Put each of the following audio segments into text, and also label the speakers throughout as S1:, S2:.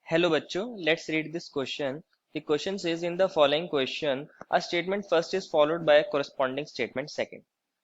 S1: Hello bachcho, let's read this question. The question says in the following question, a statement first is followed by a corresponding statement second.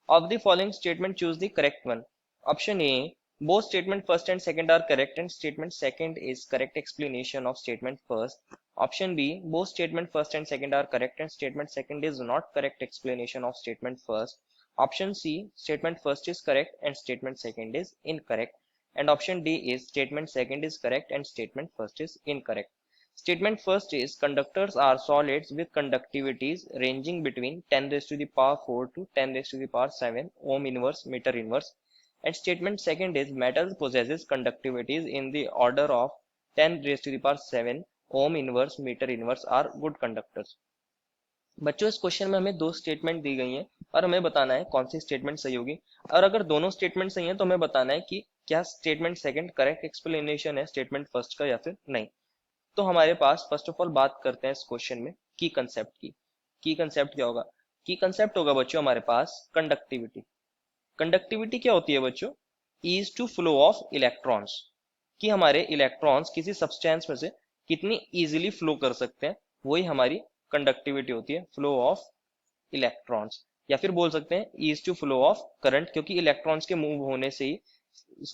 S1: Of the following statement, choose the correct one. Option A, both statement first and second are correct and statement second is correct explanation of statement first. Option B, both statement first and second are correct and statement second is not correct explanation of statement first. Option C, statement first is correct and statement second is incorrect. And option D is statement second is correct and statement first is incorrect. Statement first is conductors are solids with conductivities ranging between 10 raised to the power 4 to 10 raised to the power 7 ohm inverse meter inverse. And statement second is metals possesses conductivities in the order of 10 raised to the power 7 ohm inverse meter inverse are good conductors. बच्चों इस question में हमें दो statement दी गई हैं और हमें बताना है कौन सी स्टेटमेंट सही होगी। और अगर दोनों स्टेटमेंट सही हैं तो हमें बताना है कि क्या स्टेटमेंट सेकंड करेक्ट एक्सप्लेनेशन है स्टेटमेंट फर्स्ट का या फिर नहीं। तो हमारे पास फर्स्ट ऑफ ऑल बात करते हैं इस क्वेश्चन में की कंसेप्ट की। की कंसेप्ट क्या होगा? की कंसेप्ट होगा बच्चों हमारे पास कंडक्टिविटी। कंडक्टिविटी क्या होती है बच्चों? Is to flow of electrons, कि हमारे इलेक्ट्रॉन्स किसी सब्सटेंस में से कितनी इजीली फ्लो कर सकते हैं, वही हमारी कंडक्टिविटी होती है, फ्लो ऑफ इलेक्ट्रॉन्स। या फिर बोल सकते हैं is to flow of current, क्योंकि इलेक्ट्रॉन्स के मूव होने से ही,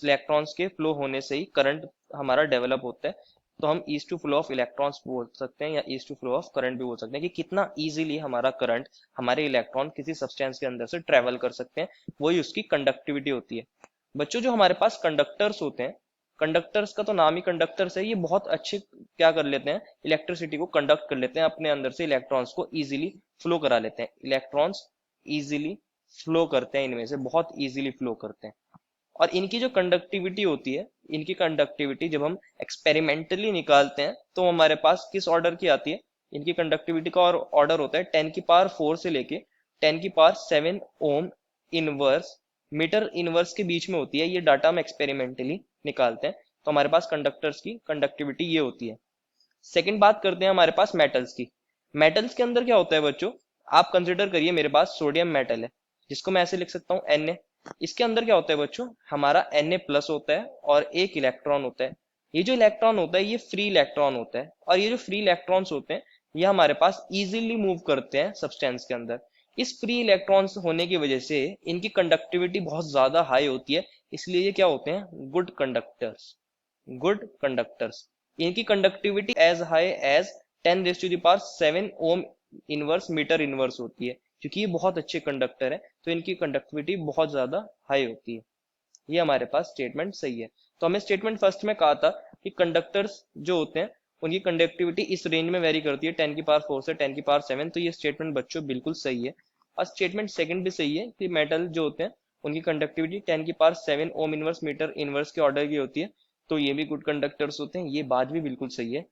S1: इलेक्ट्रॉन्स के फ्लो होने से ही करंट हमारा डेवलप होता है। तो हम is to flow of electrons बोल सकते हैं या is to flow of current भी बोल सकते हैं, कि कितना इजीली हमारा करंट, हमारे इलेक्ट्रॉन किसी सब्सटेंस के अंदर से ट्रेवल कर सकते हैं, वही उसकी कंडक्टिविटी होती है। बच्चों जो हमारे पास कंडक्टर्स होते हैं, कंडक्टर्स का तो नाम ही कंडक्टर्स है, ये बहुत अच्छे क्या कर लेते हैं, इलेक्ट्रिसिटी को कंडक्ट कर लेते हैं, अपने अंदर से इलेक्ट्रॉन्स को इजीली फ्लो करा लेते हैं। इलेक्ट्रॉन्स इजीली फ्लो करते हैं, इनमें से बहुत इजीली फ्लो करते हैं। और इनकी जो कंडक्टिविटी होती है, इनकी कंडक्टिविटी जब हम एक्सपेरिमेंटली निकालते हैं तो हमारे पास किस ऑर्डर की आती है? इनकी कंडक्टिविटी का और ऑर्डर होता है 10 की पावर 4 से लेके 10 की power 7 ohm inverse metre inverse के बीच में होती है। ये डाटा हम एक्सपेरिमेंटली निकालते हैं, तो हमारे पास कंडक्टर्स की कंडक्टिविटी ये होती है। सेकंड बात करते हैं हमारे पास मेटल्स की। मेटल्स के अंदर क्या होता है बच्चों? आप कंसिडर करिए मेरे पास सोडियम मेटल है, जिसको मैं ऐसे लिख सकता हूँ Na। इसके अंदर क्या होता है बच्चों? हमारा Na प्लस होता है और एक इलेक्ट्रॉन होता है। ये जो इलेक्ट्रॉन होता है ये फ्री इलेक्ट्रॉन होता है, और ये जो फ्री इलेक्ट्रॉन्स होते हैं ये हमारे पास इजीली मूव करते हैं सब्सटेंस के अंदर। इस फ्री इलेक्ट्रॉन्स होने की वजह से इनकी कंडक्टिविटी बहुत ज्यादा हाई होती है, इसलिए ये क्या होते हैं? Good conductors. Good conductors. इनकी conductivity as high as 10 raise to the power 7 ohm inverse metre inverse होती है, क्योंकि ये बहुत अच्छे कंडक्टर है, तो इनकी कंडक्टिविटी बहुत ज्यादा हाई होती है। ये हमारे पास स्टेटमेंट सही है। तो हमें स्टेटमेंट फर्स्ट में कहा था कि कंडक्टर्स जो होते हैं उनकी कंडक्टिविटी इस रेंज में वेरी करती है 10 की पावर 4 से 10 की पावर 7, तो ये स्टेटमेंट बच्चों बिल्कुल सही है। और स्टेटमेंट सेकंड भी सही है कि मेटल जो होते हैं उनकी कंडक्टिविटी 10 की power 7 ohm inverse metre inverse के ऑर्डर की होती है, तो ये भी गुड कंडक्टर्स होते हैं। ये बात भी बिल्कुल सही है।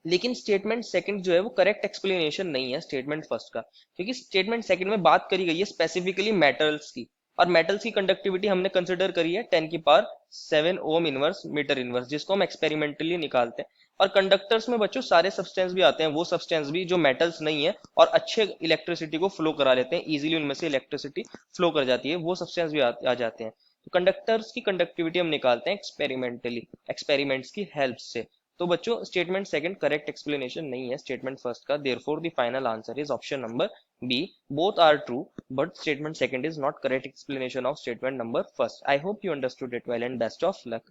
S1: लेकिन स्टेटमेंट सेकंड जो है वो करेक्ट एक्सप्लेनेशन नहीं है स्टेटमेंट फर्स्ट का, क्योंकि स्टेटमेंट सेकंड में बात करी गई है स्पेसिफिकली मेटल्स की, और मेटल्स की कंडक्टिविटी हमने कंसिडर करी है 10 की power 7 ohm inverse metre inverse, जिसको हम एक्सपेरिमेंटली निकालते हैं। और कंडक्टर्स में बच्चों सारे सब्सटेंस भी आते हैं, वो सब्सटेंस भी जो मेटल्स नहीं है और अच्छे इलेक्ट्रिसिटी को फ्लो करा लेते हैं, इजीली उनमें से इलेक्ट्रिसिटी फ्लो कर जाती है, वो सब्सटेंस भी आ जाते हैं। तो कंडक्टर्स की कंडक्टिविटी हम निकालते हैं एक्सपेरिमेंटली, एक्सपेरिमेंट्स की हेल्प से। तो बच्चों स्टेटमेंट सेकंड करेक्ट एक्सप्लेनेशन नहीं है स्टेटमेंट फर्स्ट का, therefore the final answer is option number B, both are true but statement second is not correct explanation of statement number first. I hope you understood it well and best of luck.